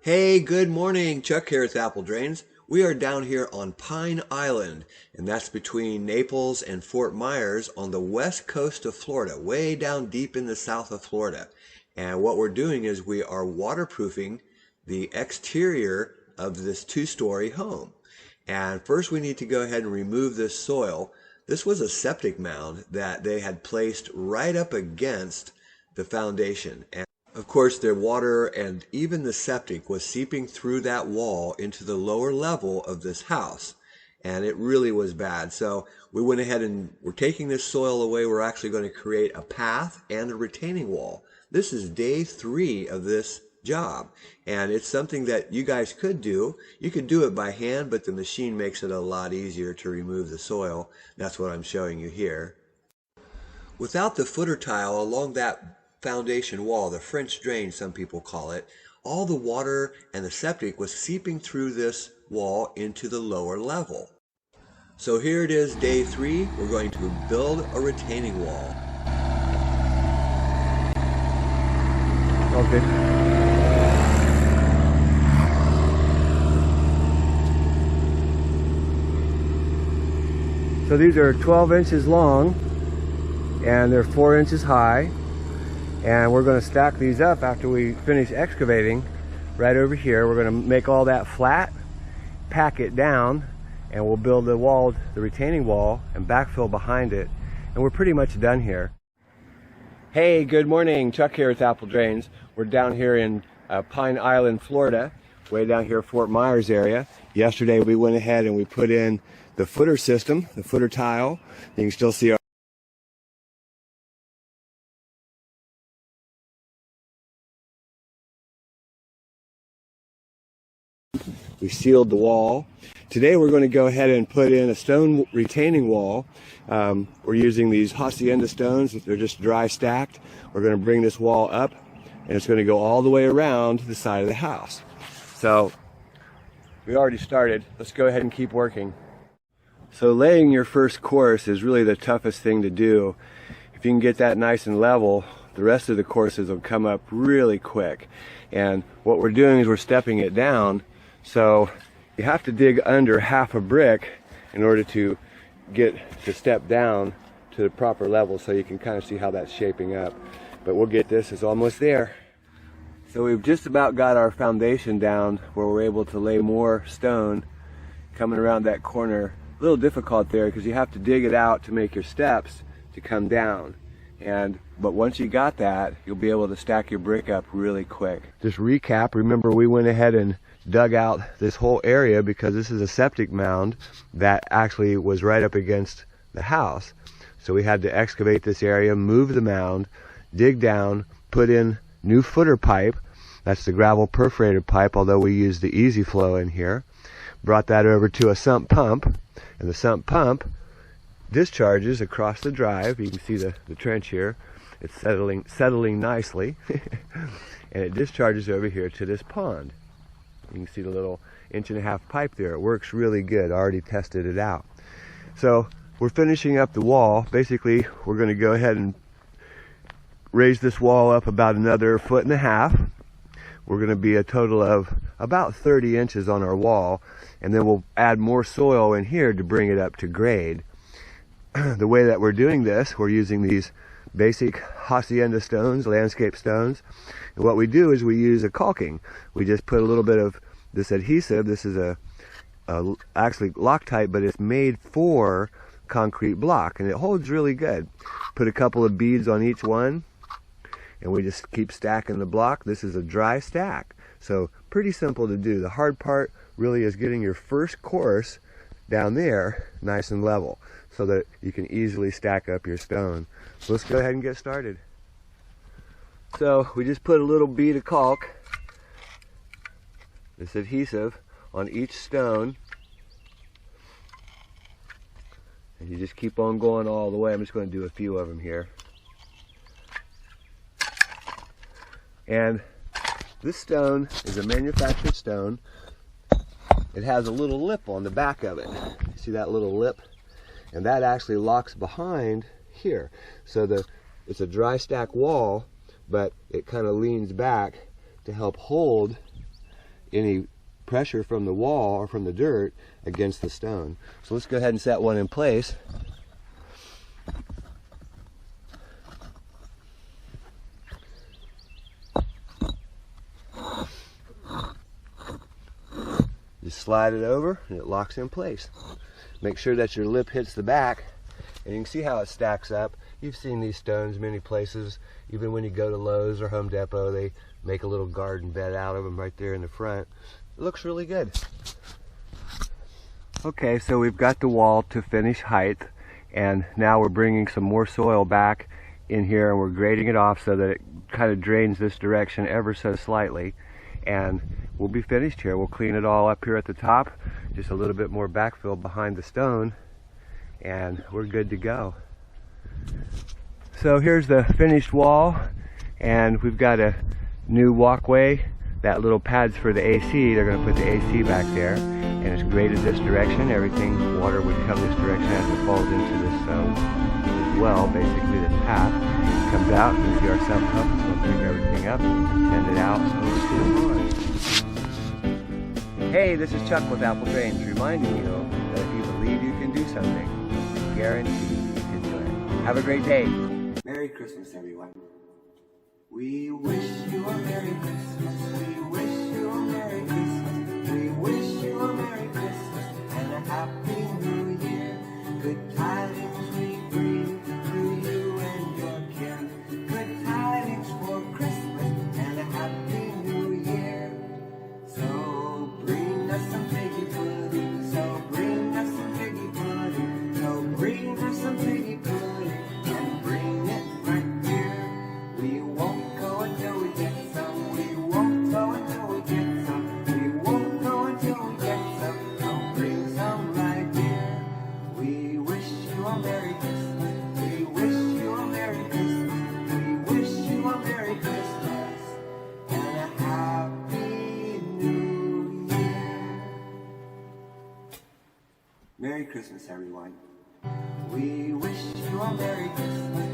Hey, good morning. Chuck here with Apple Drains. We are down here on Pine Island, and that's between Naples and Fort Myers on the west coast of Florida, way down deep in the south of Florida. And what we're doing is we are waterproofing the exterior of this two-story home. And first we need to go ahead and remove this soil. This was a septic mound that they had placed right up against the foundation. And of course, their water and even the septic was seeping through that wall into the lower level of this house. And it really was bad. So we went ahead and we're taking this soil away. We're actually going to create a path and a retaining wall. This is day 3 of this job. And it's something that you guys could do. You could do it by hand, but the machine makes it a lot easier to remove the soil. That's what I'm showing you here. Without the footer tile along that foundation wall, the French drain some people call it, all the water and the septic was seeping through this wall into the lower level. So here it is, day 3. We're going to build a retaining wall. Okay. So these are 12 inches long and they're 4 inches high. And we're going to stack these up after we finish excavating right over here. We're going to make all that flat, pack it down, and we'll build the wall, the retaining wall, and backfill behind it. And we're pretty much done here. Hey, good morning. Chuck here with Apple Drains. We're down here in Pine Island, Florida, way down here, Fort Myers area. Yesterday we went ahead and we put in the footer system, the footer tile. You can still see our we sealed the wall. Today we're going to go ahead and put in a stone retaining wall. We're using these hacienda stones. They're just dry stacked. We're going to bring this wall up and it's going to go all the way around the side of the house. So we already started. Let's go ahead and keep working. So laying your first course is really the toughest thing to do. If you can get that nice and level, the rest of the courses will come up really quick. And what we're doing is we're stepping it down. So you have to dig under half a brick in order to get to step down to the proper level, so you can kind of see how that's shaping up. But we'll get this, it's almost there. So we've just about got our foundation down where we're able to lay more stone coming around that corner. A little difficult there because you have to dig it out to make your steps to come down. But once you got that, you'll be able to stack your brick up really quick. Just recap, remember we went ahead and dug out this whole area because this is a septic mound that actually was right up against the house. So we had to excavate this area, move the mound, dig down, put in new footer pipe. That's the gravel perforated pipe, although we use the easy flow in here. Brought that over to a sump pump, and the sump pump discharges across the drive. You can see the trench here. It's settling nicely. And it discharges over here to this pond. You can see the little 1.5 inch pipe there. It works really good. I already tested it out. So we're finishing up the wall. Basically, we're going to go ahead and raise this wall up about another 1.5 feet. We're going to be a total of about 30 inches on our wall, and then we'll add more soil in here to bring it up to grade. The way that we're doing this, we're using these basic hacienda stones, landscape stones. And what we do is we use a caulking. We just put a little bit of this adhesive. This is actually Loctite, but it's made for concrete block, and it holds really good. Put a couple of beads on each one, and we just keep stacking the block. This is a dry stack, so pretty simple to do. The hard part really is getting your first course down there nice and level so that you can easily stack up your stone. So let's go ahead and get started. So we just put a little bead of caulk, this adhesive, on each stone, and you just keep on going all the way. I'm just going to do a few of them here. And this stone is a manufactured stone. It has a little lip on the back of it. You see that little lip? And that actually locks behind here. So it's a dry stack wall, but it kind of leans back to help hold any pressure from the wall or from the dirt against the stone. So let's go ahead and set one in place. Just slide it over and it locks in place. Make sure that your lip hits the back, and you can see how it stacks up. You've seen these stones many places. Even when you go to Lowe's or Home Depot, they make a little garden bed out of them right there in the front. It looks really good. Okay, so we've got the wall to finish height, and now we're bringing some more soil back in here, and we're grading it off so that it kind of drains this direction ever so slightly, and we'll be finished here. We'll clean it all up here at the top, just a little bit more backfill behind the stone, and we're good to go. So here's the finished wall, and we've got a new walkway. That little pad's for the AC. They're going to put the AC back there, and it's graded this direction. Everything, water would come this direction as it falls into this well, basically this path. It comes out, you see our sump pump, so we'll pick everything up, send it out, so let's get on. Hey, this is Chuck with Apple Drains, reminding you that if you believe you can do something, guarantee you can do it. Have a great day. Merry Christmas, everyone. We wish you a Merry Christmas. We wish you a Merry Christmas. We wish you a Merry Christmas and a Happy New Year. Good tidings we bring to you and your kin. Good tidings for Christmas and a Happy New Year. So bring us some piggy pudding. So bring us some piggy pudding. So bring us some piggy pudding and bring it right here. We won't go until we get some. We won't go until we get some. We won't go until we get some. So bring some right here. We wish you a Merry Christmas. We wish you a Merry Christmas. We wish you a Merry Christmas and a Happy New Year. Merry Christmas, everyone. We wish you a Merry Christmas.